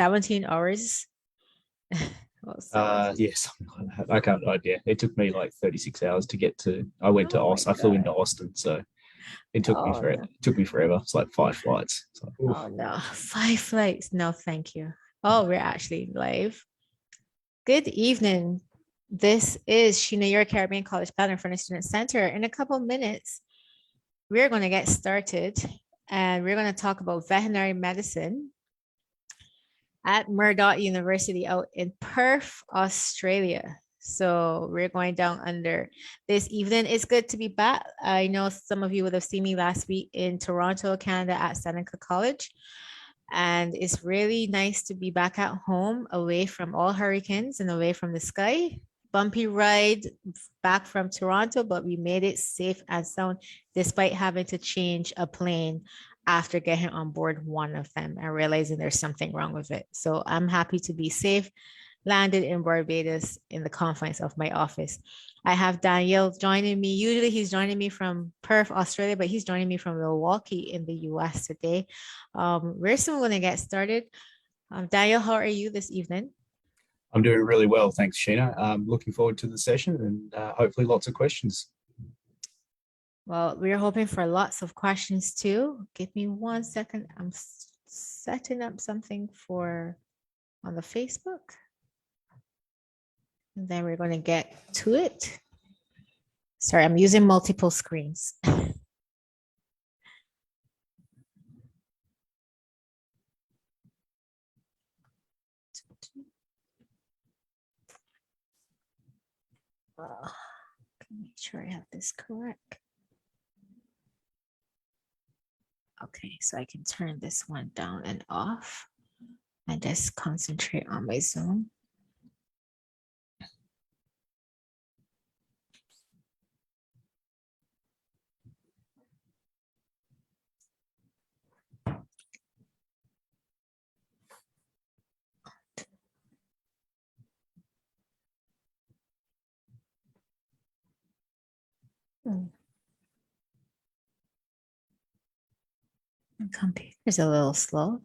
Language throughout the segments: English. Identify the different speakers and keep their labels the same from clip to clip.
Speaker 1: 17 hours.
Speaker 2: Yes, something like that. I can't idea. It took me like 36 hours to get to. I went to
Speaker 1: Oh my
Speaker 2: Austin. I flew into
Speaker 1: God.
Speaker 2: Austin, so it took me
Speaker 1: Oh
Speaker 2: forever.
Speaker 1: no.
Speaker 2: It took me forever. It's like 5 flights. It's like, oof.
Speaker 1: Oh no. 5 flights. No, thank you. Oh, we're actually live. Good evening. This is Sheena, your Caribbean College Planner for the Student Center. In a couple of minutes, we're going to get started and we're going to talk about veterinary medicine at Murdoch University out in Perth, Australia. So we're going down under this evening. It's good to be back. I know some of you would have seen me last week in Toronto, Canada at Seneca College. And it's really nice to be back at home, away from all hurricanes and away from the sky. Bumpy ride back from Toronto, but we made it safe and sound despite having to change a plane after getting on board one of them and realizing there's something wrong with it. So I'm happy to be safe, landed in Barbados in the confines of my office. I have Daniel joining me. Usually he's joining me from Perth, Australia, but he's joining me from Milwaukee in the US today. We're soon going to get started. Daniel, how are you this evening?
Speaker 2: I'm doing really well, thanks, Sheena. Looking forward to the session and hopefully lots of questions.
Speaker 1: Well, we're hoping for lots of questions too. Give me 1 second. I'm setting up something for on the Facebook. And then we're going to get to it. Sorry, I'm using multiple screens. Make sure I have this correct. Okay, so I can turn this one down and off and just concentrate on my Zoom. My computer's a little slow.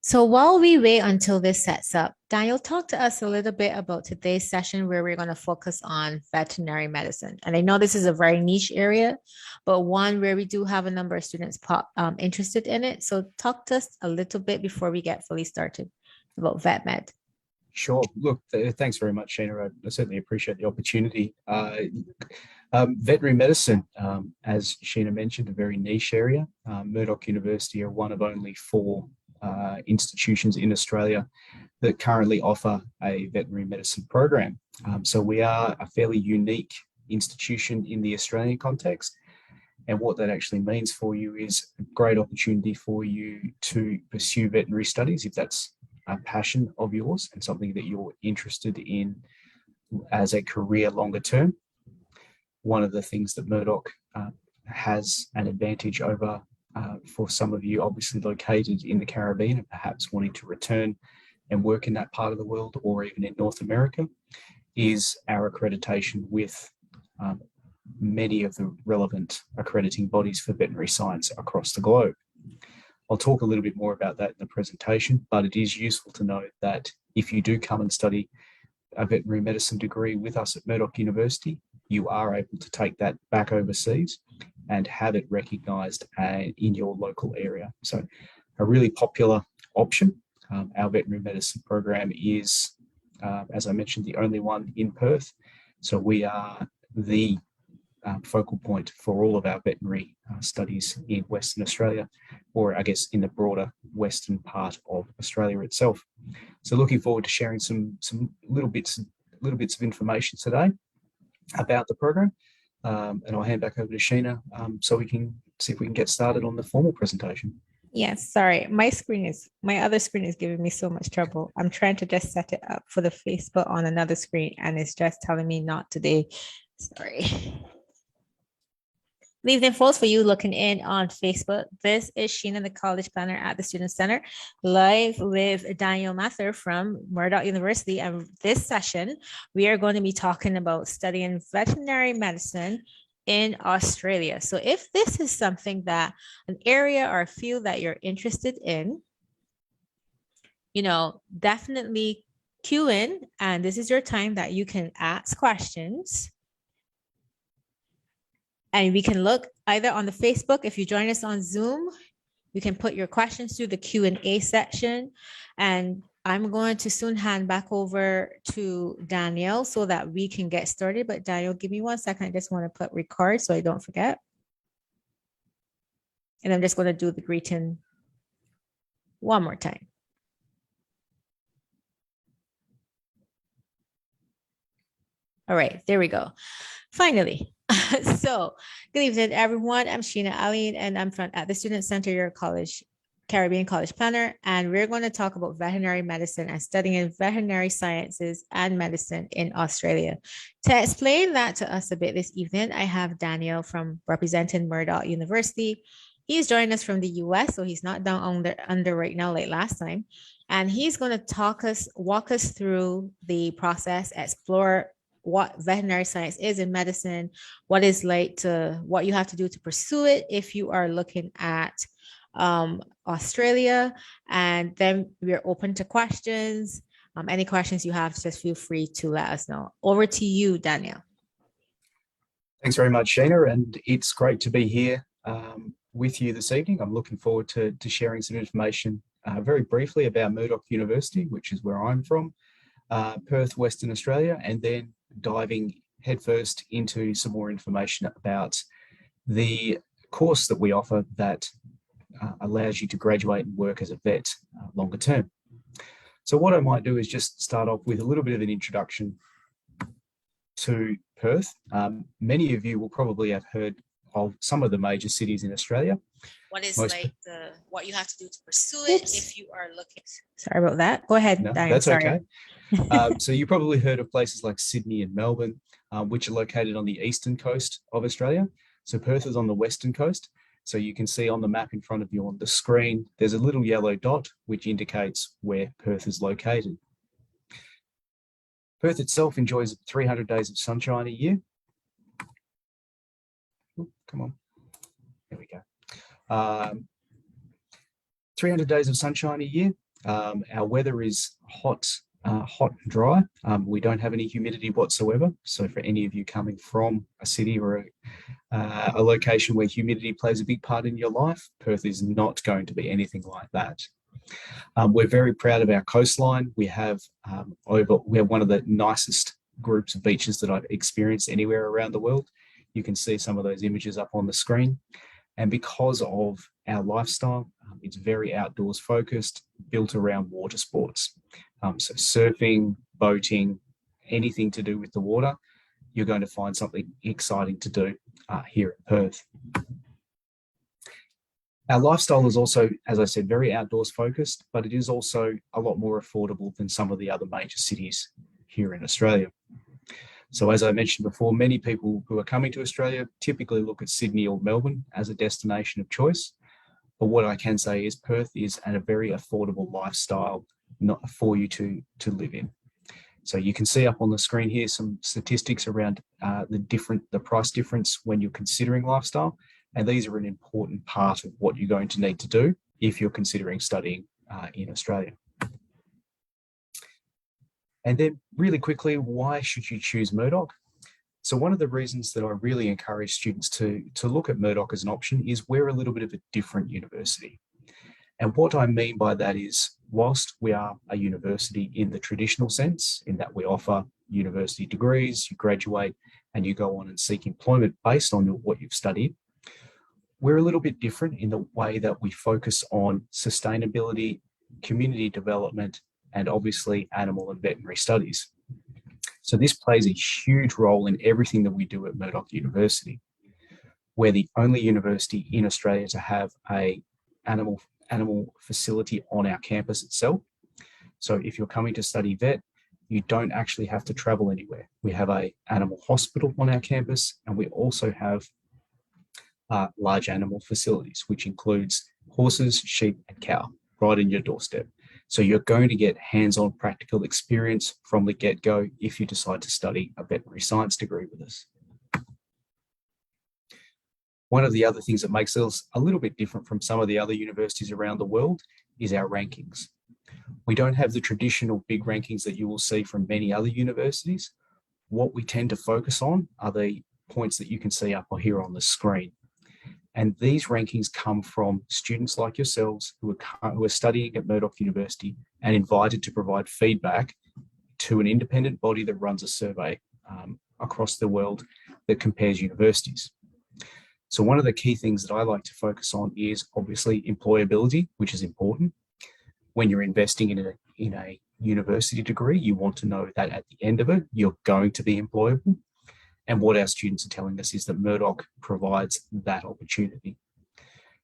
Speaker 1: So while we wait until this sets up, Daniel, talk to us a little bit about today's session where we're going to focus on veterinary medicine. And I know this is a very niche area, but one where we do have a number of students interested in it. So talk to us a little bit before we get fully started about vet med.
Speaker 2: Sure. Look, thanks very much, Sheena. I certainly appreciate the opportunity. Veterinary medicine, as Sheena mentioned, a very niche area. Murdoch University are one of only 4 institutions in Australia that currently offer a veterinary medicine program. So we are a fairly unique institution in the Australian context. And what that actually means for you is a great opportunity for you to pursue veterinary studies if that's a passion of yours and something that you're interested in as a career longer term. One of the things that Murdoch has an advantage over for some of you obviously located in the Caribbean and perhaps wanting to return and work in that part of the world or even in North America is our accreditation with many of the relevant accrediting bodies for veterinary science across the globe. I'll talk a little bit more about that in the presentation, but it is useful to know that if you do come and study a veterinary medicine degree with us at Murdoch University, you are able to take that back overseas and have it recognised in your local area. So a really popular option. Our veterinary medicine program is, as I mentioned, the only one in Perth. So we are the focal point for all of our veterinary studies in Western Australia, or I guess in the broader western part of Australia itself. So looking forward to sharing some little bits of information today about the program. And I'll hand back over to Sheena so we can see if we can get started on the formal presentation.
Speaker 1: Yes, sorry. My other screen is giving me so much trouble. I'm trying to just set it up for the Facebook on another screen and it's just telling me not today. Sorry. Good evening, folks, for you looking in on Facebook. This is Sheena, the College Planner at the Student Center, live with Daniel Mather from Murdoch University. And this session, we are going to be talking about studying veterinary medicine in Australia. So if this is something that an area or a field that you're interested in, definitely cue in, and this is your time that you can ask questions. And we can look either on the Facebook. If you join us on Zoom, you can put your questions through the Q&A section. And I'm going to soon hand back over to Danielle so that we can get started. But Danielle, give me 1 second. I just want to put record so I don't forget. And I'm just going to do the greeting one more time. All right, there we go. Finally. So good evening, everyone. I'm Sheena Aline, and I'm at the Student Center, your Caribbean College Planner, and we're going to talk about veterinary medicine and studying veterinary sciences and medicine in Australia. To explain that to us a bit this evening, I have Daniel from representing Murdoch University. He's joining us from the US, so he's not down under right now like last time. And he's going to walk us through the process, explore what veterinary science is in medicine, what you have to do to pursue it if you are looking at Australia. And then we're open to questions. Any questions you have, just feel free to let us know. Over to you, Daniel.
Speaker 2: Thanks very much, Sheena, and it's great to be here with you this evening. I'm looking forward to sharing some information very briefly about Murdoch University, which is where I'm from, Perth, Western Australia, and then diving headfirst into some more information about the course that we offer that allows you to graduate and work as a vet longer term. So what I might do is just start off with a little bit of an introduction to Perth. Many of you will probably have heard of some of the major cities in Australia.
Speaker 1: What is what you have to do to pursue it if you are looking. Sorry about that. Go ahead, Diane.
Speaker 2: That's okay. So you probably heard of places like Sydney and Melbourne, which are located on the eastern coast of Australia. So Perth is on the western coast. So you can see on the map in front of you on the screen, there's a little yellow dot, which indicates where Perth is located. Perth itself enjoys 300 days of sunshine a year. Ooh, come on. There we go. 300 days of sunshine a year. Our weather is hot and dry. We don't have any humidity whatsoever. So for any of you coming from a city or a location where humidity plays a big part in your life, Perth is not going to be anything like that. We're very proud of our coastline. We have one of the nicest groups of beaches that I've experienced anywhere around the world. You can see some of those images up on the screen. And because of our lifestyle, it's very outdoors focused, built around water sports. So surfing, boating, anything to do with the water, you're going to find something exciting to do here at Perth. Our lifestyle is also, as I said, very outdoors focused, but it is also a lot more affordable than some of the other major cities here in Australia. So as I mentioned before, many people who are coming to Australia typically look at Sydney or Melbourne as a destination of choice. But what I can say is Perth is a very affordable lifestyle for you to live in. So you can see up on the screen here some statistics around the price difference when you're considering lifestyle. And these are an important part of what you're going to need to do if you're considering studying in Australia. And then really quickly, why should you choose Murdoch? So one of the reasons that I really encourage students to look at Murdoch as an option is we're a little bit of a different university. And what I mean by that is, whilst we are a university in the traditional sense, in that we offer university degrees, you graduate and you go on and seek employment based on what you've studied, we're a little bit different in the way that we focus on sustainability, community development, and obviously animal and veterinary studies. So this plays a huge role in everything that we do at Murdoch University. We're the only university in Australia to have an animal facility on our campus itself. So if you're coming to study vet, you don't actually have to travel anywhere. We have an animal hospital on our campus, and we also have large animal facilities, which includes horses, sheep, and cow, right in your doorstep. So you're going to get hands-on practical experience from the get-go if you decide to study a veterinary science degree with us. One of the other things that makes us a little bit different from some of the other universities around the world is our rankings. We don't have the traditional big rankings that you will see from many other universities. What we tend to focus on are the points that you can see up here on the screen. And these rankings come from students like yourselves who are studying at Murdoch University and invited to provide feedback to an independent body that runs a survey across the world that compares universities. So one of the key things that I like to focus on is obviously employability, which is important. When you're investing in a university degree, you want to know that at the end of it, you're going to be employable. And what our students are telling us is that Murdoch provides that opportunity.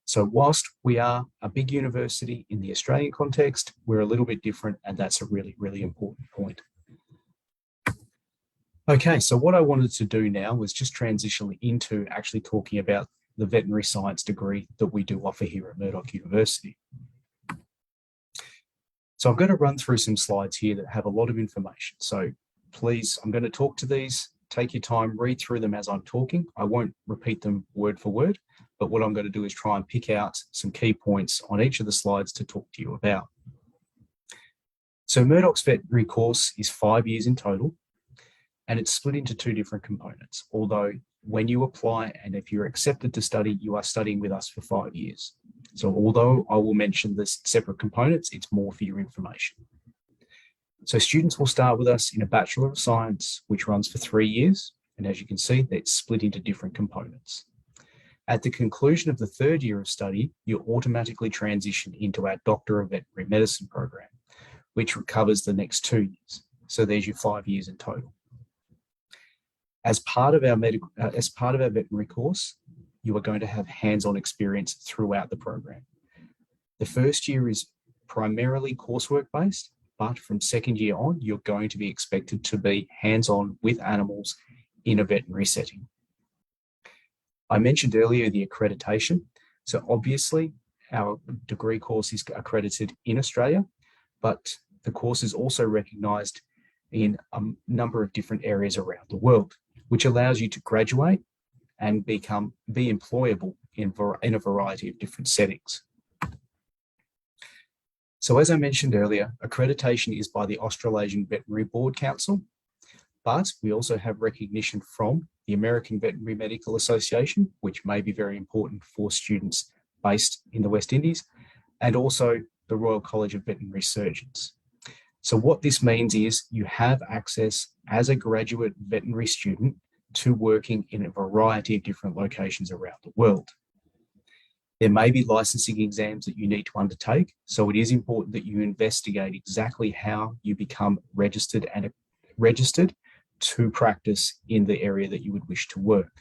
Speaker 2: So whilst we are a big university in the Australian context, we're a little bit different, and that's a really, really important point. Okay, so what I wanted to do now was just transition into actually talking about the veterinary science degree that we do offer here at Murdoch University. So I'm going to run through some slides here that have a lot of information. So please, I'm going to talk to these, take your time, read through them as I'm talking. I won't repeat them word for word, but what I'm going to do is try and pick out some key points on each of the slides to talk to you about. So Murdoch's veterinary course is 5 years in total, and it's split into two different components. Although when you apply and if you're accepted to study, you are studying with us for 5 years. So although I will mention this separate components, it's more for your information. So students will start with us in a Bachelor of Science, which runs for 3 years. And as you can see, it's split into different components. At the conclusion of the third year of study, you automatically transition into our Doctor of Veterinary Medicine program, which covers the next 2 years. So there's your 5 years in total. As part of our veterinary course, you are going to have hands-on experience throughout the program. The first year is primarily coursework based, but from second year on, you're going to be expected to be hands-on with animals in a veterinary setting. I mentioned earlier the accreditation. So obviously our degree course is accredited in Australia, but the course is also recognised in a number of different areas around the world, which allows you to graduate and be employable in a variety of different settings. So as I mentioned earlier, accreditation is by the Australasian Veterinary Board Council, but we also have recognition from the American Veterinary Medical Association, which may be very important for students based in the West Indies, and also the Royal College of Veterinary Surgeons. So what this means is you have access as a graduate veterinary student to working in a variety of different locations around the world. There may be licensing exams that you need to undertake, so it is important that you investigate exactly how you become registered to practice in the area that you would wish to work.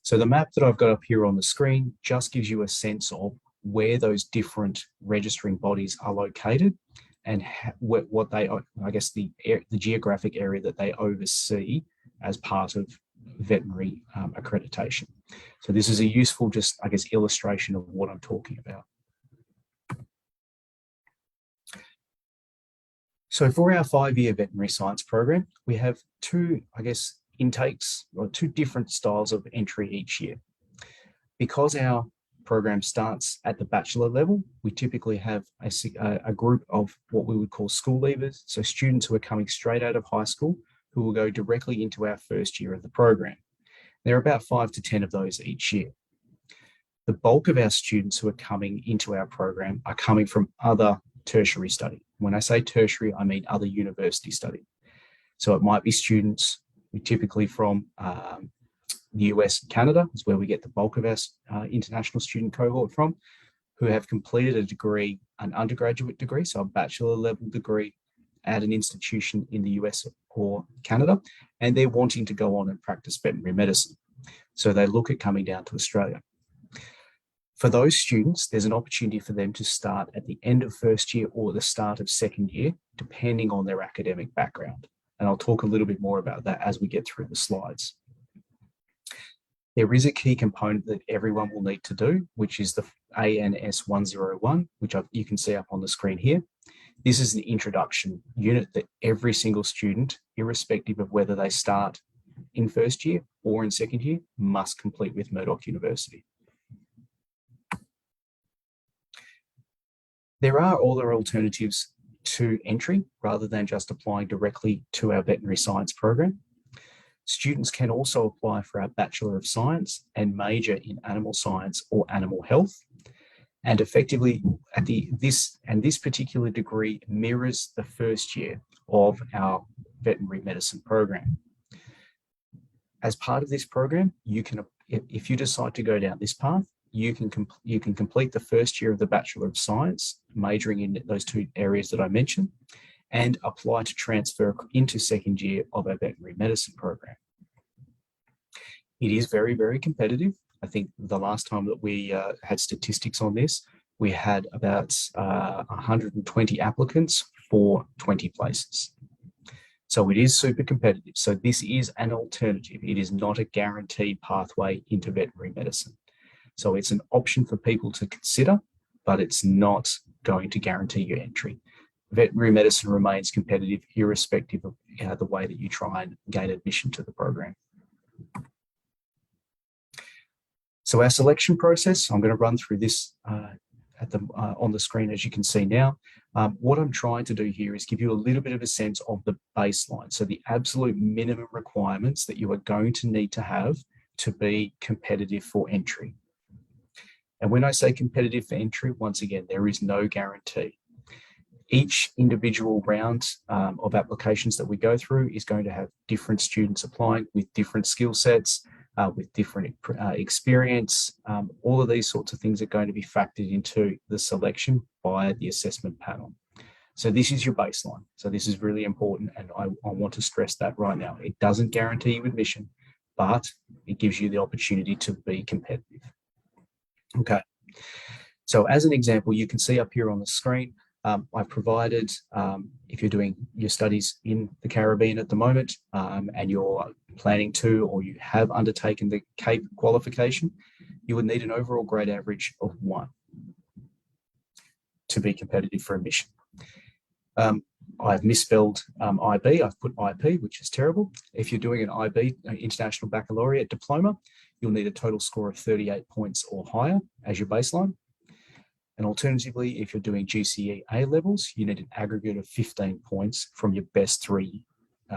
Speaker 2: So the map that I've got up here on the screen just gives you a sense of where those different registering bodies are located and what they, I guess, the geographic area that they oversee as part of veterinary accreditation. So this is a useful, just, I guess, illustration of what I'm talking about. So for our 5-year veterinary science program, we have two, I guess, intakes or two different styles of entry each year. Because our program starts at the bachelor level, we typically have a group of what we would call school leavers, so students who are coming straight out of high school who will go directly into our first year of the program. There are about 5 to 10 of those each year. The bulk of our students who are coming into our program are coming from other tertiary study. When I say tertiary, I mean other university study. So it might be students typically from the US and Canada is where we get the bulk of our international student cohort from, who have completed a degree, an undergraduate degree, so a bachelor level degree at an institution in the US or Canada, and they're wanting to go on and practice veterinary medicine. So they look at coming down to Australia. For those students, there's an opportunity for them to start at the end of first year or the start of second year, depending on their academic background. And I'll talk a little bit more about that as we get through the slides. There is a key component that everyone will need to do, which is the ANS 101, which you can see up on the screen here. This is the introduction unit that every single student, irrespective of whether they start in first year or in second year must complete with Murdoch University. There are other alternatives to entry rather than just applying directly to our veterinary science program. Students can also apply for our Bachelor of Science and major in animal science or animal health. And effectively, this particular degree mirrors the first year of our veterinary medicine program. As part of this program, you can, if you decide to go down this path, you can complete the first year of the Bachelor of Science, majoring in those two areas that I mentioned, and apply to transfer into second year of our veterinary medicine program. It is very, very competitive. I think the last time that we had statistics on this, we had about 120 applicants for 20 places. So it is super competitive. So this is an alternative. It is not a guaranteed pathway into veterinary medicine. So it's an option for people to consider, but it's not going to guarantee your entry. Veterinary medicine remains competitive irrespective of the way that you try and gain admission to the program. So our selection process, I'm going to run through this on the screen as you can see now. What I'm trying to do here is give you a little bit of a sense of the baseline. So the absolute minimum requirements that you are going to need to have to be competitive for entry. And when I say competitive for entry, once again, there is no guarantee. Each individual round of applications that we go through is going to have different students applying with different skill sets, with different experience. All of these sorts of things are going to be factored into the selection by the assessment panel. So this is your baseline. So this is really important, and I want to stress that right now. It doesn't guarantee you admission, but it gives you the opportunity to be competitive. Okay. So as an example, you can see up here on the screen, I've provided, if you're doing your studies in the Caribbean at the moment, and you're planning to, or you have undertaken the CAPE qualification, you would need an overall grade average of 1 to be competitive for admission. I've misspelled IB, I've put IP, which is terrible. If you're doing an IB, International Baccalaureate Diploma, you'll need a total score of 38 points or higher as your baseline. And alternatively, if you're doing GCE A levels, you need an aggregate of 15 points from your best 3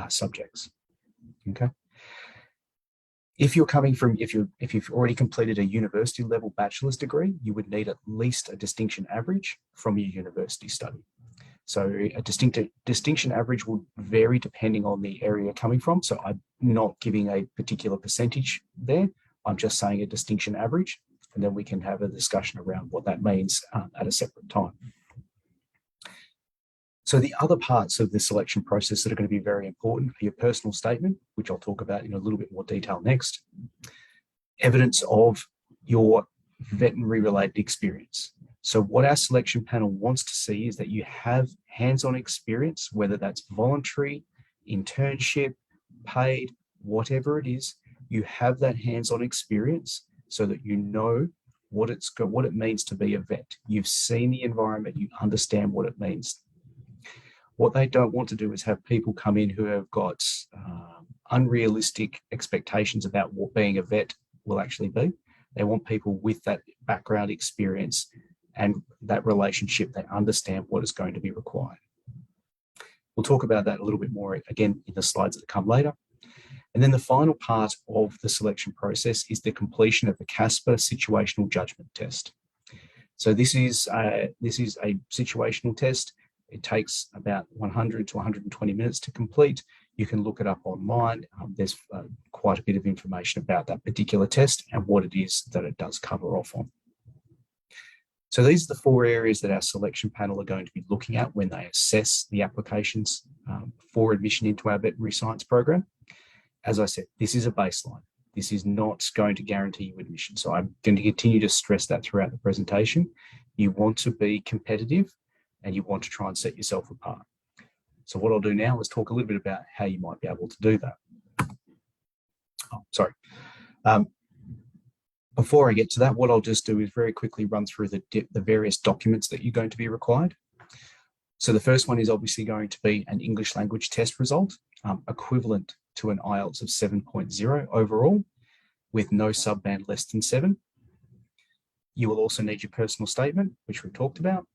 Speaker 2: subjects. Okay. If you're coming from, if you've already completed a university level bachelor's degree, you would need at least a distinction average from your university study. So a distinction average will vary depending on the area you're coming from. So I'm not giving a particular percentage there. I'm just saying a distinction average, and then we can have a discussion around what that means at a separate time. So the other parts of the selection process that are going to be very important are your personal statement, which I'll talk about in a little bit more detail next, evidence of your veterinary related experience. So what our selection panel wants to see is that you have hands-on experience, whether that's voluntary, internship, paid, whatever it is, you have that hands-on experience so that you know what it means to be a vet. You've seen the environment, you understand what it means. What they don't want to do is have people come in who have got unrealistic expectations about what being a vet will actually be. They want people with that background experience and that relationship. They understand what is going to be required. We'll talk about that a little bit more again in the slides that come later. And then the final part of the selection process is the completion of the CASPER situational judgment test. So this is a situational test. It takes about 100 to 120 minutes to complete. You can look it up online. There's quite a bit of information about that particular test and what it is that it does cover off on. So these are the 4 areas that our selection panel are going to be looking at when they assess the applications for admission into our veterinary science program. As I said, this is a baseline. This is not going to guarantee you admission. So I'm going to continue to stress that throughout the presentation. You want to be competitive and you want to try and set yourself apart. So what I'll do now is talk a little bit about how you might be able to do that. Oh, sorry. Before I get to that, what I'll just do is very quickly run through the various documents that you're going to be required. So the first one is obviously going to be an English language test result. equivalent to an IELTS of 7.0 overall, with no subband less than 7. You will also need your personal statement, which we talked about.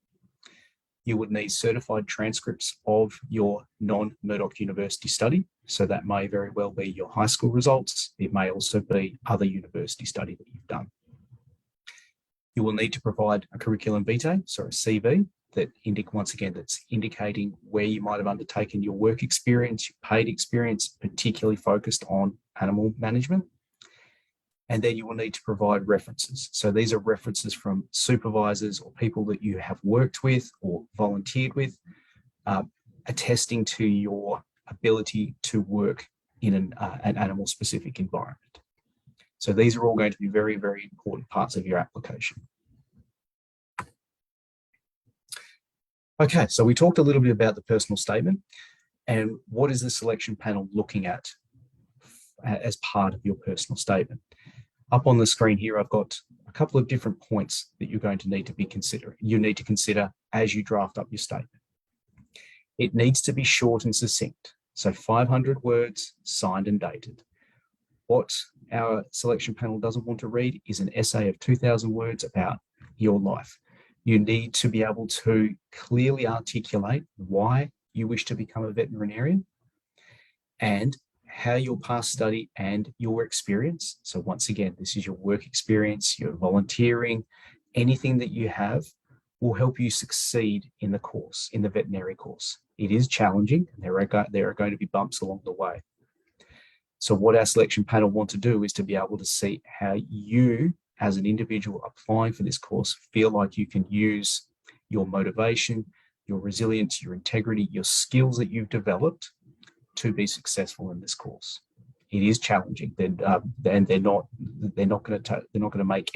Speaker 2: You would need certified transcripts of your non-Murdoch University study. So that may very well be your high school results. It may also be other university study that you've done. You will need to provide a curriculum vitae, so a CV, that once again, that's indicating where you might have undertaken your work experience, your paid experience, particularly focused on animal management. And then you will need to provide references. So these are references from supervisors or people that you have worked with or volunteered with, attesting to your ability to work in an animal-specific environment. So these are all going to be very, very important parts of your application. Okay, so we talked a little bit about the personal statement and what is the selection panel looking at as part of your personal statement. Up on the screen here, I've got a couple of different points that you're going to need to be considering. You need to consider as you draft up your statement. It needs to be short and succinct. So 500 words, signed and dated. What our selection panel doesn't want to read is an essay of 2,000 words about your life. You need to be able to clearly articulate why you wish to become a veterinarian and how your past study and your experience. So once again, this is your work experience, your volunteering, anything that you have will help you succeed in the course, in the veterinary course. It is challenging. There are going to be bumps along the way. So what our selection panel want to do is to be able to see how you, as an individual applying for this course, feel like you can use your motivation, your resilience, your integrity, your skills that you've developed to be successful in this course. It is challenging, and they're not going to make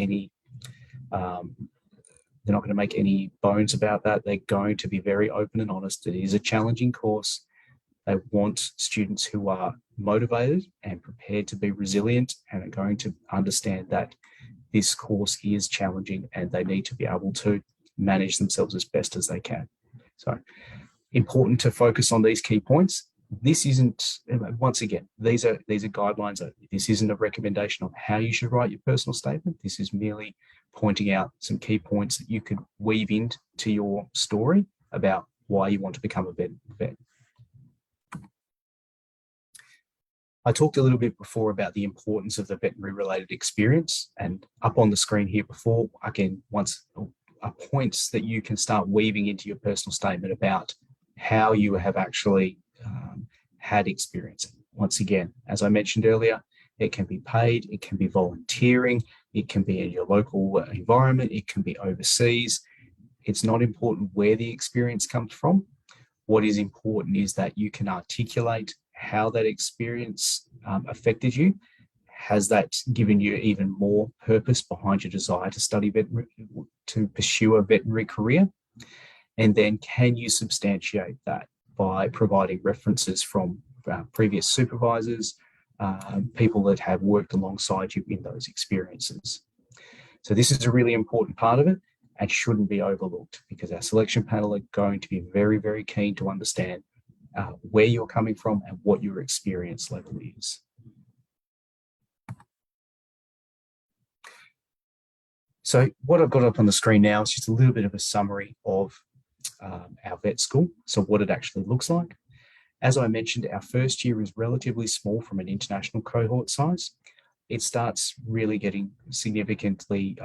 Speaker 2: any bones about that. They're going to be very open and honest. It is a challenging course. They want students who are motivated and prepared to be resilient and are going to understand that this course is challenging and they need to be able to manage themselves as best as they can. So important to focus on these key points. This isn't, once again, these are guidelines. This isn't a recommendation on how you should write your personal statement. This is merely pointing out some key points that you could weave into your story about why you want to become a vet. I talked a little bit before about the importance of the veterinary related experience, and up on the screen here before, again, points that you can start weaving into your personal statement about how you have actually had experience. Once again, as I mentioned earlier, it can be paid, it can be volunteering, it can be in your local environment, it can be overseas. It's not important where the experience comes from. What is important is that you can articulate how that experience affected you. Has that given you even more purpose behind your desire to study veterinary, to pursue a veterinary career? And then can you substantiate that by providing references from previous supervisors, people that have worked alongside you in those experiences? So this is a really important part of it and shouldn't be overlooked, because our selection panel are going to be very, very keen to understand where you're coming from and what your experience level is. So what I've got up on the screen now is just a little bit of a summary of our vet school, so what it actually looks like. As I mentioned, our first year is relatively small from an international cohort size. It starts really getting significantly,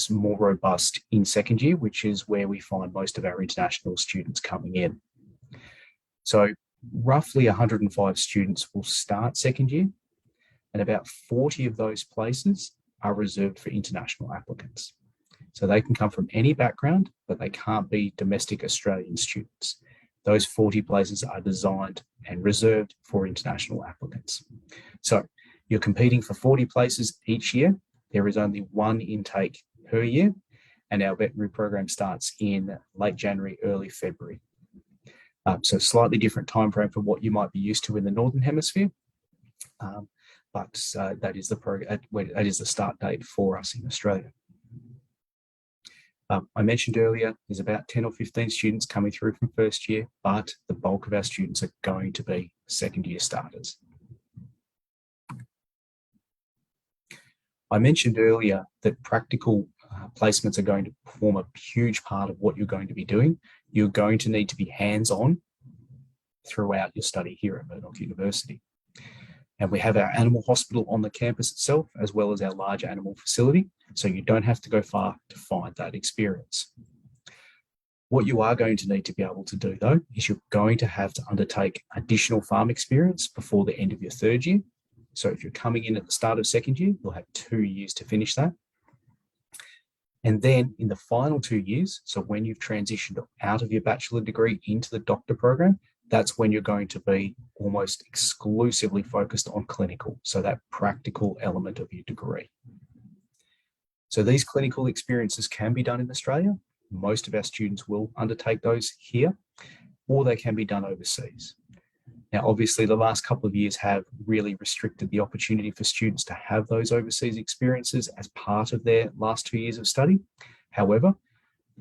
Speaker 2: more robust in second year, which is where we find most of our international students coming in. So roughly 105 students will start second year, and about 40 of those places are reserved for international applicants. So they can come from any background, but they can't be domestic Australian students. Those 40 places are designed and reserved for international applicants. So you're competing for 40 places each year. There is only one intake per year, and our veterinary program starts in late January, early February. So slightly different time frame from what you might be used to in the Northern Hemisphere. But that is the start date for us in Australia. I mentioned earlier, there's about 10 or 15 students coming through from first year, but the bulk of our students are going to be second year starters. I mentioned earlier that practical placements are going to form a huge part of what you're going to be doing. You're going to need to be hands-on throughout your study here at Murdoch University. And we have our animal hospital on the campus itself, as well as our large animal facility. So you don't have to go far to find that experience. What you are going to need to be able to do, though, is you're going to have to undertake additional farm experience before the end of your third year. So if you're coming in at the start of second year, you'll have 2 years to finish that. And then in the final 2 years, so when you've transitioned out of your bachelor degree into the doctor program, that's when you're going to be almost exclusively focused on clinical, so that practical element of your degree. So these clinical experiences can be done in Australia. Most of our students will undertake those here, or they can be done overseas. Now, obviously, the last couple of years have really restricted the opportunity for students to have those overseas experiences as part of their last 2 years of study. However,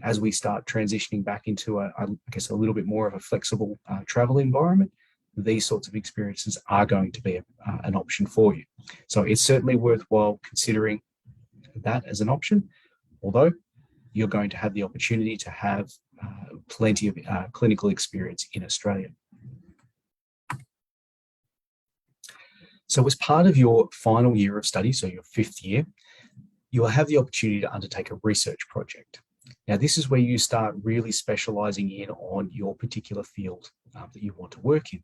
Speaker 2: as we start transitioning back into, I guess, a little bit more of a flexible travel environment, these sorts of experiences are going to be an option for you. So it's certainly worthwhile considering that as an option, although you're going to have the opportunity to have plenty of clinical experience in Australia. So as part of your final year of study, so your 5th year, you will have the opportunity to undertake a research project. Now, this is where you start really specialising in on your particular field that you want to work in.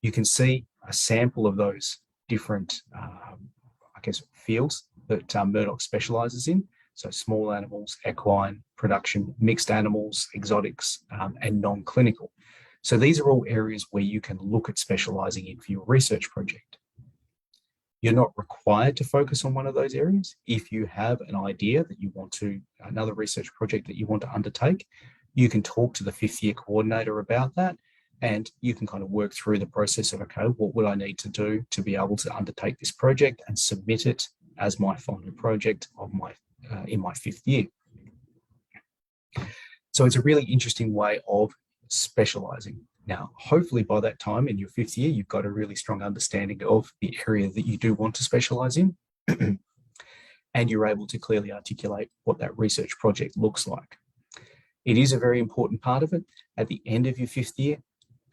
Speaker 2: You can see a sample of those different, fields that Murdoch specialises in. So small animals, equine, production, mixed animals, exotics, and non-clinical. So these are all areas where you can look at specialising in for your research project. You're not required to focus on one of those areas. If you have an idea that you want to, another research project that you want to undertake, you can talk to the 5th year coordinator about that, and you can kind of work through the process of, okay, what would I need to do to be able to undertake this project and submit it as my final project of my in my 5th year. So it's a really interesting way of specialising. Now, hopefully by that time in your 5th year, you've got a really strong understanding of the area that you do want to specialise in, and you're able to clearly articulate what that research project looks like. It is a very important part of it. At the end of your 5th year,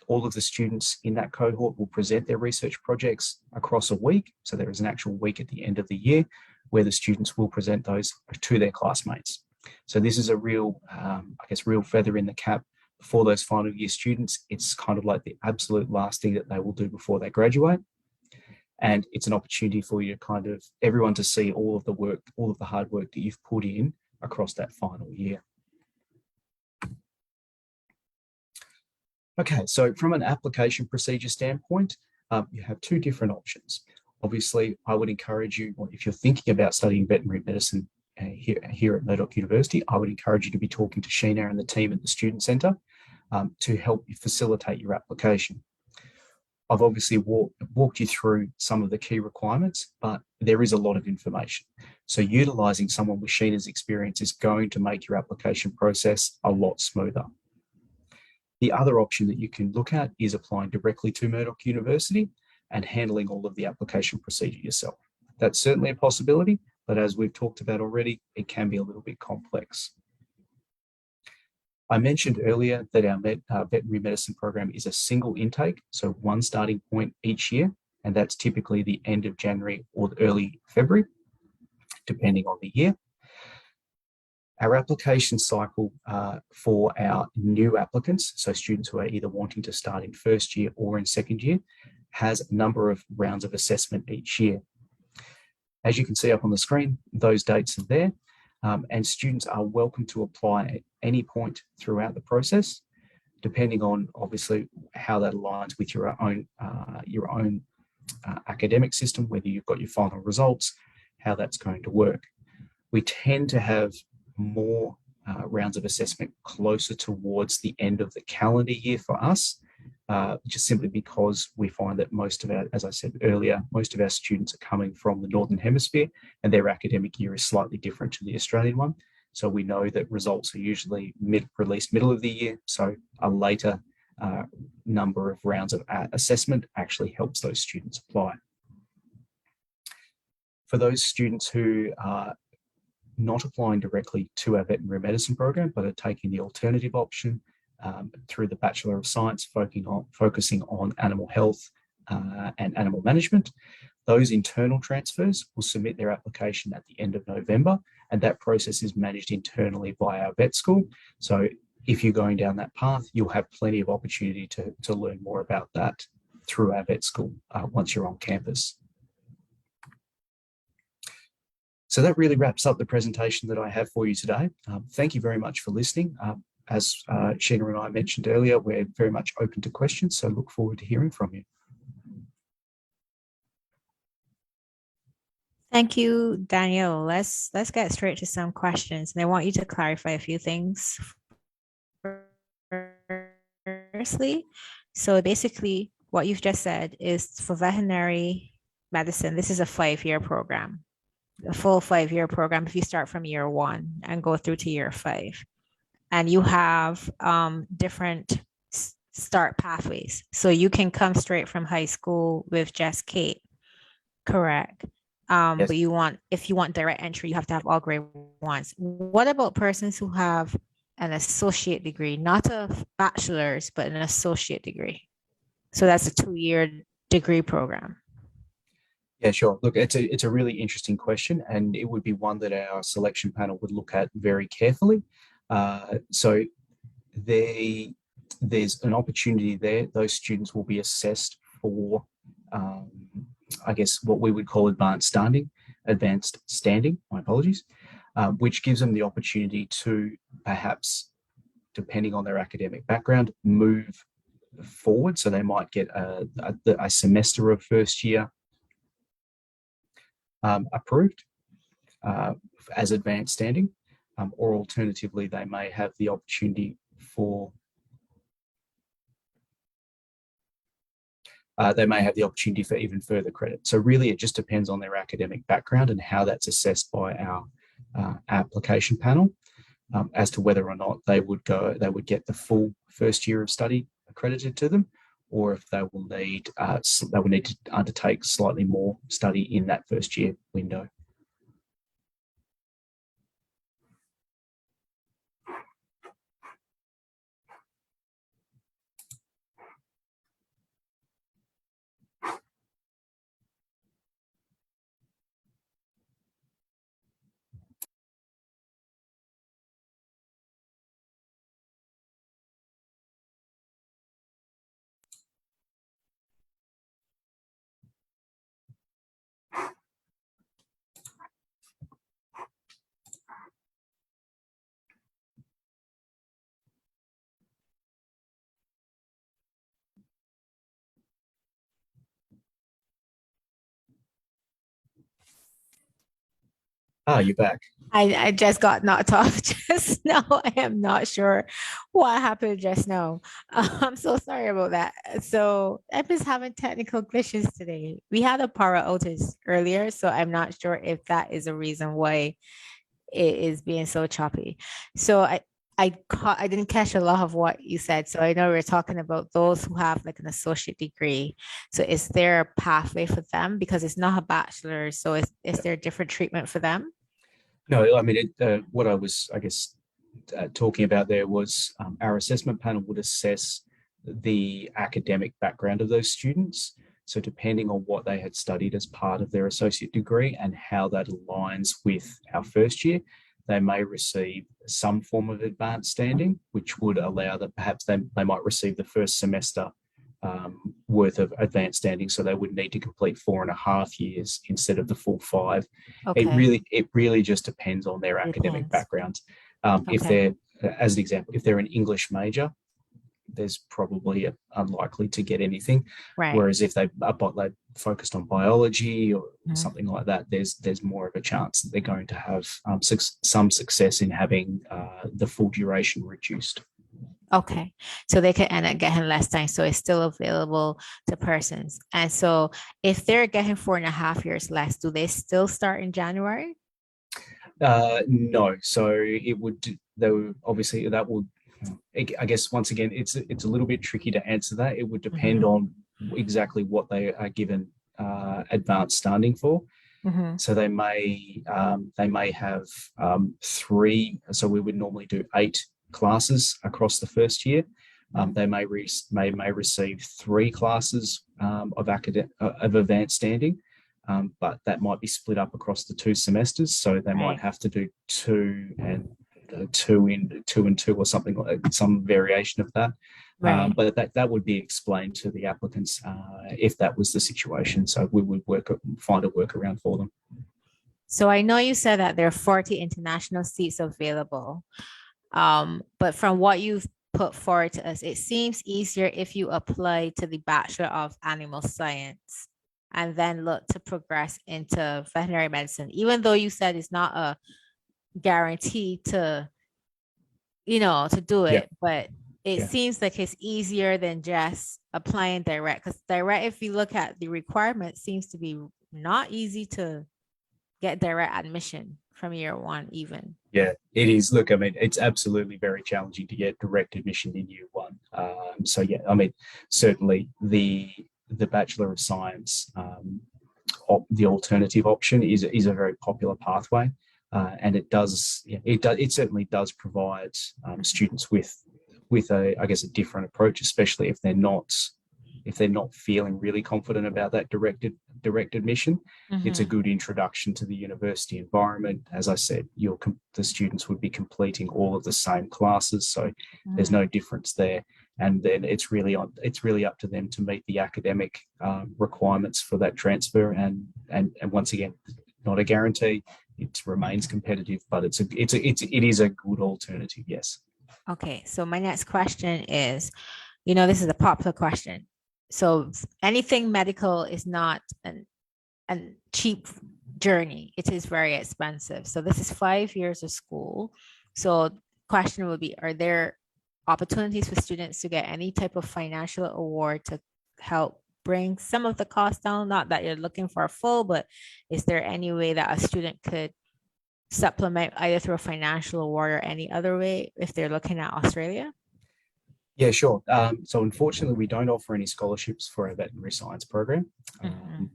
Speaker 2: all of the students in that cohort will present their research projects across a week. So there is an actual week at the end of the year where the students will present those to their classmates. So this is a real, real feather in the cap for those final year students. It's kind of like the absolute last thing that they will do before they graduate. And it's an opportunity for you to kind of everyone to see all of the work, all of the hard work that you've put in across that final year. Okay, so from an application procedure standpoint, you have 2 different options. Obviously, I would encourage you, if you're thinking about studying veterinary medicine here at Murdoch University, I would encourage you to be talking to Sheena and the team at the Student Centre to help you facilitate your application. I've obviously walked you through some of the key requirements, but there is a lot of information. So utilising someone with Sheena's experience is going to make your application process a lot smoother. The other option that you can look at is applying directly to Murdoch University and handling all of the application procedure yourself. That's certainly a possibility, but as we've talked about already, it can be a little bit complex. I mentioned earlier that our veterinary medicine program is a single intake, so 1 starting point each year, and that's typically the end of January or early February, depending on the year. Our application cycle for our new applicants, so students who are either wanting to start in 1st year or in 2nd year, has a number of rounds of assessment each year. As you can see up on the screen, those dates are there, and students are welcome to apply at any point throughout the process, depending on obviously how that aligns with your own academic system, whether you've got your final results, how that's going to work. We tend to have more rounds of assessment closer towards the end of the calendar year for us, just simply because we find that most of our, as I said earlier, most of our students are coming from the Northern Hemisphere and their academic year is slightly different to the Australian one. So we know that results are usually released middle of the year. So a later number of rounds of assessment actually helps those students apply. For those students who are not applying directly to our veterinary medicine program, but are taking the alternative option through the Bachelor of Science, focusing on animal health and animal management, those internal transfers will submit their application at the end of November, and that process is managed internally by our vet school. So if you're going down that path, you'll have plenty of opportunity to learn more about that through our vet school once you're on campus. So that really wraps up the presentation that I have for you today. Thank you very much for listening. As Sheena and I mentioned earlier, we're very much open to questions, so look forward to hearing from you.
Speaker 1: Thank you, Daniel. Let's get straight to some questions. And I want you to clarify a few things. Firstly, so basically what you've just said is for veterinary medicine, this is a 5-year program, a full 5-year program if you start from year 1 and go through to year 5. And you have different start pathways. So you can come straight from high school with just Kate, correct? Yes. But if you want direct entry, you have to have all grade 1s. What about persons who have an associate degree, not a bachelor's, but an associate degree? So that's a 2-year degree program.
Speaker 2: Yeah, sure. Look, it's a really interesting question, and it would be one that our selection panel would look at very carefully. So there's an opportunity there. Those students will be assessed for I guess what we would call advanced standing, my apologies, which gives them the opportunity to perhaps, depending on their academic background, move forward. So they might get a semester of first year approved as advanced standing, or alternatively, they may have the opportunity for even further credit. So really, it just depends on their academic background and how that's assessed by our application panel as to whether or not they would get the full first year of study accredited to them, or if they will need to undertake slightly more study in that first year window. You're back.
Speaker 1: I just got knocked off just now. I am not sure what happened just now. I'm so sorry about that. So I'm just having technical glitches today. We had a power outage earlier, so I'm not sure if that is a reason why it is being so choppy. So I didn't catch a lot of what you said. So I know we're talking about those who have like an associate degree. So is there a pathway for them? Because it's not a bachelor's. So is there a different treatment for them?
Speaker 2: No, I mean, what I was, I guess, talking about there was our assessment panel would assess the academic background of those students. So depending on what they had studied as part of their associate degree and how that aligns with our first year, they may receive some form of advanced standing, which would allow that perhaps they might receive the first semester worth of advanced standing, so they would need to complete 4.5 years instead of the full 5.
Speaker 1: Okay.
Speaker 2: It really just depends on their academic backgrounds. If they're, as an example, if they're an English major, there's probably unlikely to get anything.
Speaker 1: Right.
Speaker 2: Whereas if they focused on biology or something like that, there's more of a chance that they're going to have some success in having the full duration reduced.
Speaker 1: Okay, so they can end up getting less time, so it's still available to persons. And so if they're getting 4.5 years less, do they still start in January?
Speaker 2: No, so it would. Though obviously that would. I guess once again, it's a little bit tricky to answer that. It would depend
Speaker 1: Mm-hmm.
Speaker 2: on exactly what they are given advanced standing for.
Speaker 1: Mm-hmm.
Speaker 2: So they may have three. So we would normally do 8 classes across the first year. They may receive 3 classes of advanced standing, but that might be split up across the 2 semesters. So they might
Speaker 1: Right.
Speaker 2: have to do two and two or something like some variation of that.
Speaker 1: Right.
Speaker 2: But that would be explained to the applicants if that was the situation. So we would find a workaround for them.
Speaker 1: So I know you said that there are 40 international seats available. But from what you've put forward to us, it seems easier if you apply to the Bachelor of Animal Science and then look to progress into veterinary medicine, even though you said it's not a guarantee to do
Speaker 2: Yeah,
Speaker 1: it, but it
Speaker 2: yeah.
Speaker 1: seems like it's easier than just applying direct, because direct, if you look at the requirements, seems to be not easy to get direct admission from year one even.
Speaker 2: Yeah, it is. Look, I mean, it's absolutely very challenging to get direct admission in year one. So yeah, I mean, certainly the Bachelor of Science, the alternative option is a very popular pathway, and it certainly does provide students with a, I guess, a different approach, especially if they're not feeling really confident about that direct admission. It's a
Speaker 1: Mhm.
Speaker 2: good introduction to the university environment. As I said, the students would be completing all of the same classes, so there's
Speaker 1: Mhm.
Speaker 2: no difference there. And then it's really up to them to meet the academic requirements for that transfer. And once again, not a guarantee. It remains competitive, but it is a good alternative. Yes.
Speaker 1: Okay, so my next question is, this is a popular question. So anything medical is not a cheap journey. It is very expensive. So this is 5 years of school. So question would be, are there opportunities for students to get any type of financial award to help bring some of the cost down? Not that you're looking for a full, but is there any way that a student could supplement either through a financial award or any other way if they're looking at Australia?
Speaker 2: Yeah, sure. So unfortunately, we don't offer any scholarships for our veterinary science program.
Speaker 1: Mhm.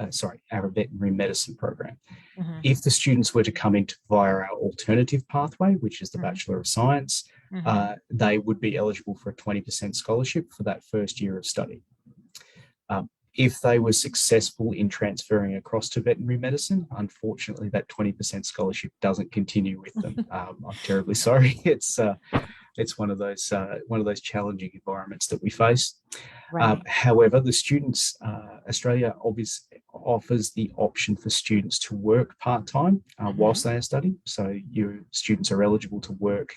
Speaker 2: Sorry, our veterinary medicine program.
Speaker 1: Mhm.
Speaker 2: If the students were to come in via our alternative pathway, which is the
Speaker 1: Mhm.
Speaker 2: Bachelor of Science,
Speaker 1: Mhm.
Speaker 2: they would be eligible for a 20% scholarship for that first year of study. If they were successful in transferring across to veterinary medicine, unfortunately, that 20% scholarship doesn't continue with them. I'm terribly sorry. It's one of those challenging environments that we face.
Speaker 1: Right.
Speaker 2: However, the students, Australia obviously offers the option for students to work part time whilst
Speaker 1: Mhm.
Speaker 2: they are studying. So your students are eligible to work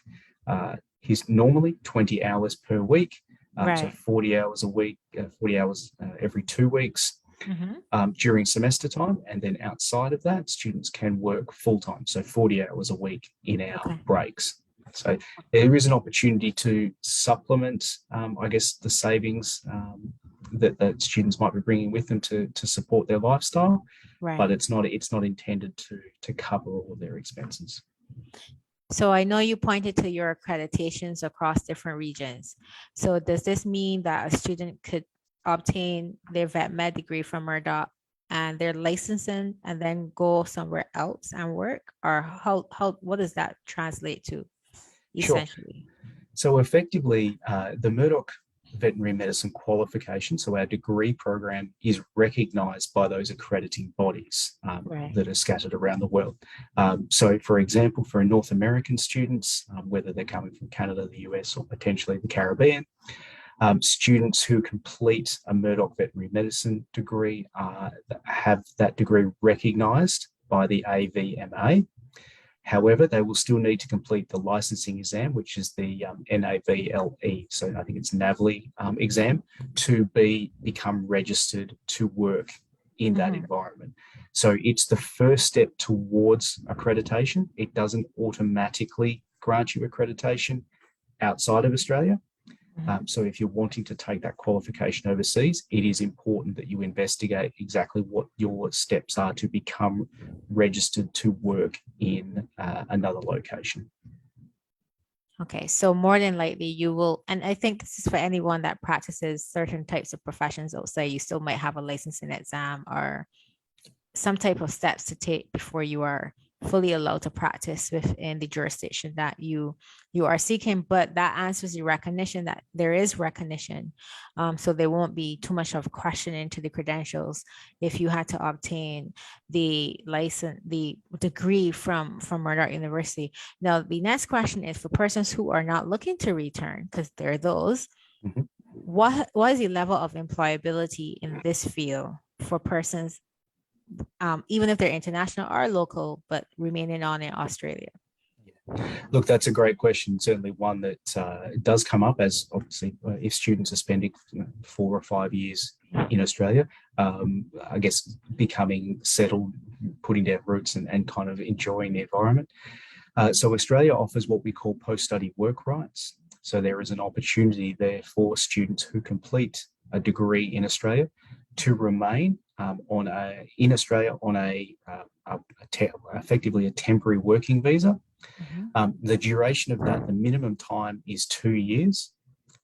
Speaker 2: is normally 20 hours per week. So
Speaker 1: Right.
Speaker 2: 40 hours a week, 40 hours every 2 weeks
Speaker 1: Mhm.
Speaker 2: during semester time. And then outside of that, students can work full time. So 40 hours a week in our
Speaker 1: Okay.
Speaker 2: breaks. So there is an opportunity to supplement, I guess, the savings that students might be bringing with them to support their lifestyle, but
Speaker 1: Right.
Speaker 2: it's not intended to cover all of their expenses.
Speaker 1: So I know you pointed to your accreditations across different regions. So does this mean that a student could obtain their vet med degree from Murdoch and their licensing and then go somewhere else and work? Or how what does that translate to
Speaker 2: Sure.
Speaker 1: essentially?
Speaker 2: So effectively, the Murdoch Veterinary Medicine qualification, so our degree program, is recognised by those accrediting bodies
Speaker 1: Right.
Speaker 2: that are scattered around the world. So, for example, for North American students, whether they're coming from Canada, the US, or potentially the Caribbean, students who complete a Murdoch Veterinary Medicine degree have that degree recognised by the AVMA. However, they will still need to complete the licensing exam, which is the NAVLE. So I think it's NAVLE exam to become registered to work in that
Speaker 1: Mhm.
Speaker 2: environment. So it's the first step towards accreditation. It doesn't automatically grant you accreditation outside of Australia.
Speaker 1: Mhm.
Speaker 2: So if you're wanting to take that qualification overseas, it is important that you investigate exactly what your steps are to become registered to work in another location.
Speaker 1: Okay, so more than likely you will, and I think this is for anyone that practices certain types of professions. I'll say you still might have a licensing exam or some type of steps to take before you are fully allowed to practice within the jurisdiction that you are seeking. But that answers the recognition that there is recognition, so there won't be too much of questioning to the credentials if you had to obtain the license, the degree from Murdoch University. Now the next question is for persons who are not looking to return, because there are those.
Speaker 2: Mhm.
Speaker 1: What is the level of employability in this field for persons, even if they're international or local, but remaining on in Australia?
Speaker 2: Look, that's a great question. Certainly one that does come up as obviously if students are spending 4 or 5 years in Australia, I guess becoming settled, putting down roots and kind of enjoying the environment. So Australia offers what we call post-study work rights. So there is an opportunity there for students who complete a degree in Australia to remain in Australia on effectively a temporary working visa.
Speaker 1: Mhm.
Speaker 2: The duration of that, the minimum time is 2 years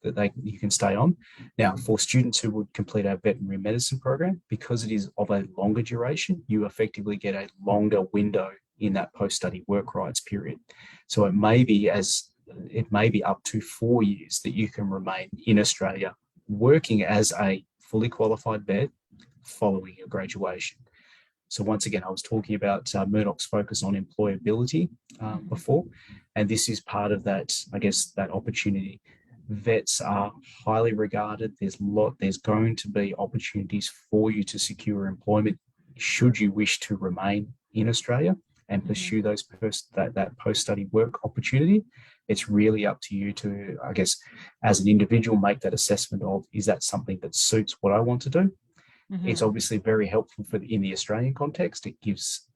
Speaker 2: that you can stay on. Now, for students who would complete our veterinary medicine program, because it is of a longer duration, you effectively get a longer window in that post-study work rights period. So it may be up to 4 years that you can remain in Australia working as a fully qualified vet following your graduation. So once again, I was talking about Murdoch's focus on employability before, and this is part of that, I guess, that opportunity. Vets are highly regarded. There's going to be opportunities for you to secure employment should you wish to remain in Australia and pursue that post-study work opportunity. It's really up to you to, I guess, as an individual, make that assessment of, is that something that suits what I want to do? It's
Speaker 1: Mhm.
Speaker 2: obviously very helpful in the Australian context. It gives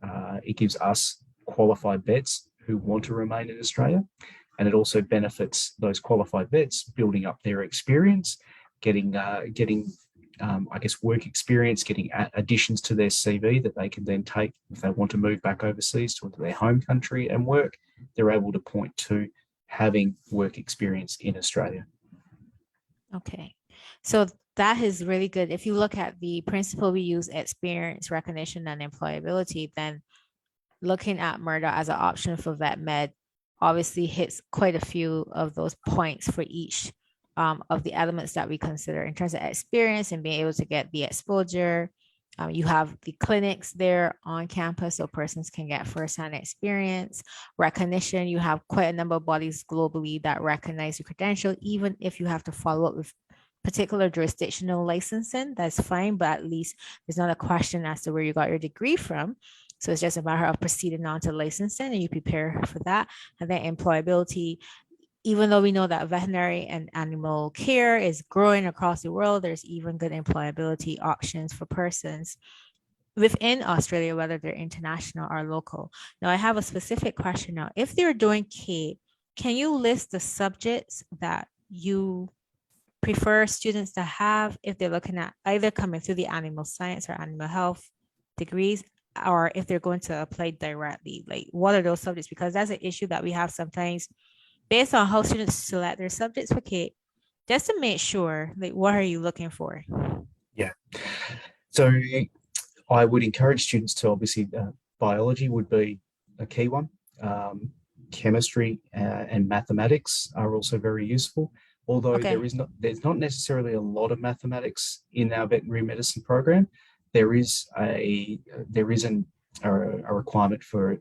Speaker 2: us qualified vets who want to remain in Australia, and it also benefits those qualified vets building up their experience, getting I guess work experience, getting additions to their CV that they can then take if they want to move back overseas to their home country and work. They're able to point to having work experience in Australia.
Speaker 1: Okay. So that is really good. If you look at the principle we use, experience, recognition, and employability, then looking at Murdoch as an option for vet med obviously hits quite a few of those points for each of the elements that we consider in terms of experience and being able to get the exposure. You have the clinics there on campus so persons can get firsthand experience. Recognition, you have quite a number of bodies globally that recognize your credential, even if you have to follow up with particular jurisdictional licensing, that's fine, but at least there's not a question as to where you got your degree from. So it's just a matter of proceeding on to licensing and you prepare for that. And then employability, even though we know that veterinary and animal care is growing across the world, there's even good employability options for persons within Australia, whether they're international or local. Now, I have a specific question now. If they're doing CAPE, can you list the subjects that you prefer students to have if they're looking at either coming through the animal science or animal health degrees, or if they're going to apply directly? Like, what are those subjects? Because that's an issue that we have sometimes based on how students select their subjects for CAPE, just to make sure, like, what are you looking for?
Speaker 2: Yeah. So I would encourage students to obviously biology would be a key one. Chemistry and mathematics are also very useful. Although
Speaker 1: Okay.
Speaker 2: there's not necessarily a lot of mathematics in our veterinary medicine program, there is a requirement for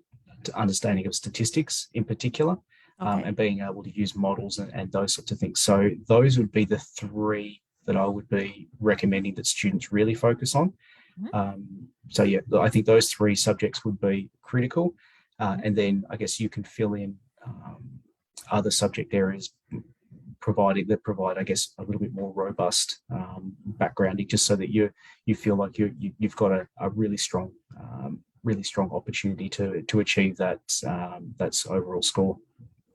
Speaker 2: understanding of statistics in particular, and
Speaker 1: Okay.
Speaker 2: being able to use models and those sorts of things. So those would be the three that I would be recommending that students really focus on.
Speaker 1: Mhm.
Speaker 2: So yeah, I think those three subjects would be critical,
Speaker 1: Mhm.
Speaker 2: and then I guess you can fill in other subject areas provide I guess a little bit more robust backgrounding, just so that you feel like you've got a really strong opportunity to achieve that that's overall score.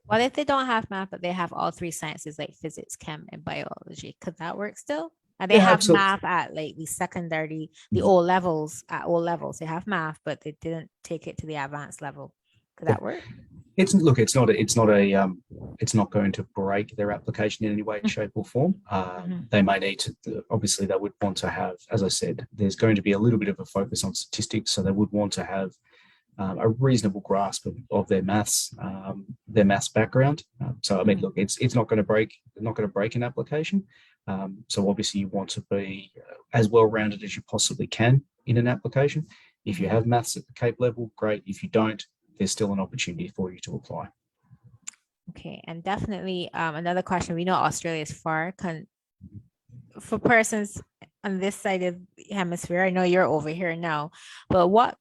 Speaker 1: What if they don't have math, but they have all three sciences like physics, chem, and biology? Could that work still? And they
Speaker 2: Yeah,
Speaker 1: have
Speaker 2: absolutely.
Speaker 1: math at like the secondary, the O levels, at O levels. They have math, but they didn't take it to the advanced level. Could
Speaker 2: Yeah.
Speaker 1: that work?
Speaker 2: It's not going to break their application in any way, shape, or form.
Speaker 1: Mhm.
Speaker 2: They may need to, obviously, they would want to have, as I said, there's going to be a little bit of a focus on statistics, so they would want to have a reasonable grasp of their maths background. So I mean,
Speaker 1: Mhm.
Speaker 2: look, it's not going to break an application. So obviously, you want to be as well rounded as you possibly can in an application. If you
Speaker 1: Mhm.
Speaker 2: have maths at the CAPE level, great. If you don't, there's still an opportunity for you to apply.
Speaker 1: Okay, and definitely another question. We know Australia is far. For persons on this side of the hemisphere, I know you're over here now, but what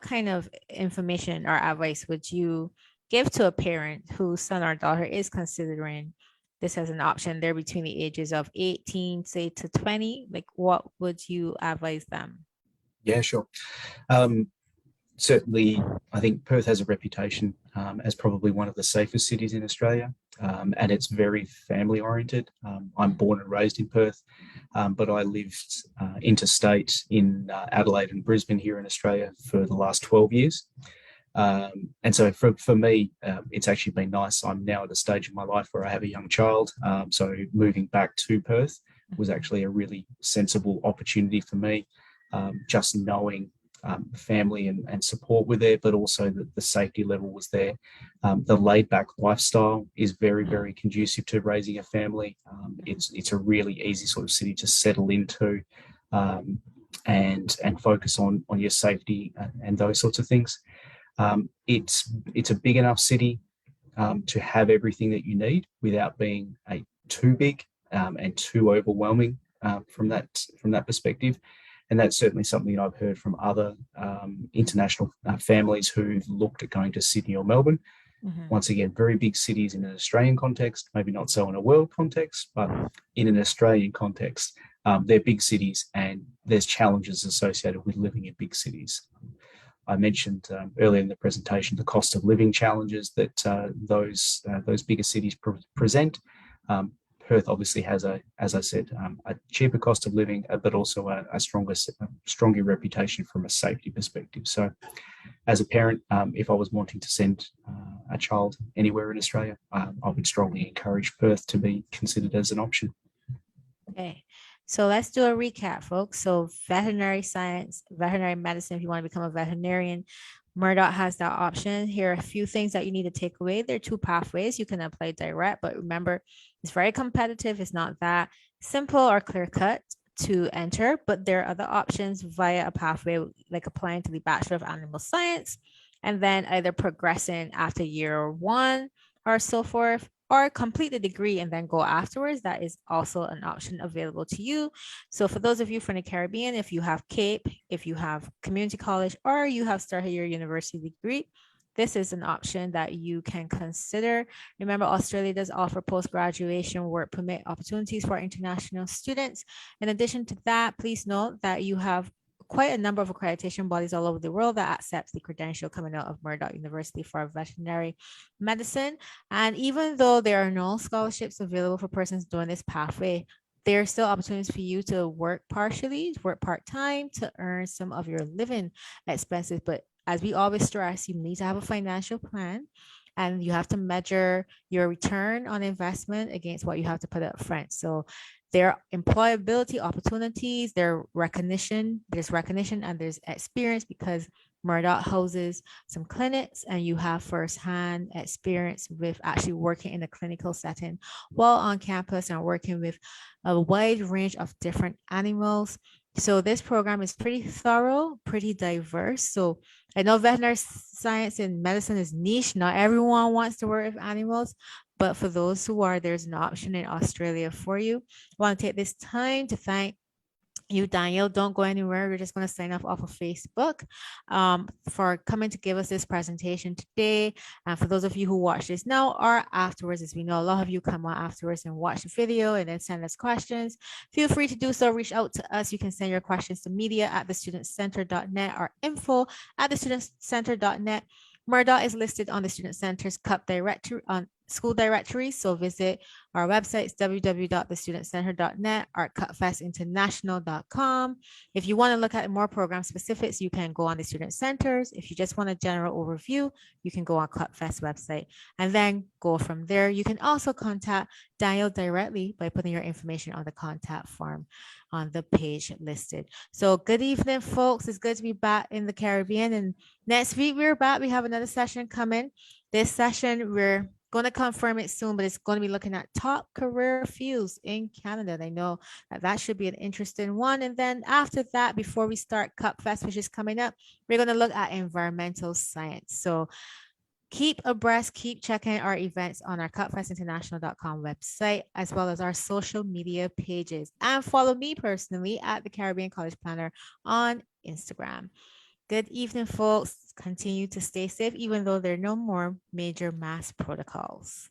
Speaker 1: kind of information or advice would you give to a parent whose son or daughter is considering this as an option? They're between the ages of 18, say, to 20. Like, what would you advise them?
Speaker 2: Yeah, sure. Um, Certainly, I think Perth has a reputation as probably one of the safest cities in Australia, and it's very family oriented. I'm born and raised in Perth, but I lived interstate in Adelaide and Brisbane here in Australia for the last 12 years. And so for me, it's actually been nice. I'm now at a stage in my life where I have a young child. So moving back to Perth was
Speaker 1: Mhm.
Speaker 2: actually a really sensible opportunity for me. Just knowing family and support were there, but also the safety level was there. The laid back lifestyle is very, very conducive to raising a family. It's a really easy sort of city to settle into. Um, and focus on your safety and those sorts of things. It's a big enough city to have everything that you need without being too big and too overwhelming from that perspective. And that's certainly something that I've heard from other international families who've looked at going to Sydney or Melbourne.
Speaker 1: Mhm.
Speaker 2: Once again, very big cities in an Australian context, maybe not so in a world context, but in an Australian context, they're big cities and there's challenges associated with living in big cities. I mentioned earlier in the presentation the cost of living challenges that those bigger cities present. Um, Perth obviously has as I said, a cheaper cost of living, but also a stronger reputation from a safety perspective. So, as a parent, if I was wanting to send a child anywhere in Australia, I would strongly encourage Perth to be considered as an option.
Speaker 1: Okay. So let's do a recap, folks. So veterinary science, veterinary medicine, if you want to become a veterinarian, Murdoch has that option. Here are a few things that you need to take away. There are two pathways. You can apply direct, but remember, it's very competitive. It's not that simple or clear cut to enter, but there are other options via a pathway like applying to the Bachelor of Animal Science and then either progressing after year one or so forth, or complete the degree and then go afterwards. That is also an option available to you. So for those of you from the Caribbean, if you have CAPE, if you have community college, or you have started your university degree, this is an option that you can consider. Remember, Australia does offer post-graduation work permit opportunities for international students. In addition to that, please note that you have quite a number of accreditation bodies all over the world that accepts the credential coming out of Murdoch University for veterinary medicine. And even though there are no scholarships available for persons doing this pathway, there are still opportunities for you to work partially, work part-time to earn some of your living expenses. But as we always stress, you need to have a financial plan and you have to measure your return on investment against what you have to put up front. So their employability opportunities, there's recognition and there's experience because Murdoch houses some clinics and you have firsthand experience with actually working in a clinical setting while on campus and working with a wide range of different animals. So this program is pretty thorough, pretty diverse. So I know veterinary science and medicine is niche. Not everyone wants to work with animals, but for those who are, there's an option in Australia for you. I want to take this time to thank you, Daniel. Don't go anywhere. We're just going to sign off of Facebook for coming to give us this presentation today. And for those of you who watch this now or afterwards, as we know, a lot of you come on afterwards and watch the video and then send us questions. Feel free to do so. Reach out to us. You can send your questions to media@thestudentcenter.net or info@thestudentcenter.net. Murdoch is listed on the Student Center's CUP directory on school directory. So visit our websites, www.thestudentcenter.net or cupfestinternational.com. If you want to look at more program specifics, you can go on the Student Centers. If you just want a general overview, you can go on CupFest website and then go from there. You can also contact Daniel directly by putting your information on the contact form on the page listed. So good evening, folks. It's good to be back in the Caribbean. And next week we're back. We have another session coming. This session, we're going to confirm it soon, but it's going to be looking at top career fields in Canada. And I know that should be an interesting one. And then after that, before we start Cup Fest, which is coming up, we're going to look at environmental science. So keep abreast, keep checking our events on our cupfestinternational.com website, as well as our social media pages. And follow me personally at the Caribbean College Planner on Instagram. Good evening, folks. Continue to stay safe, even though there are no more major mass protocols.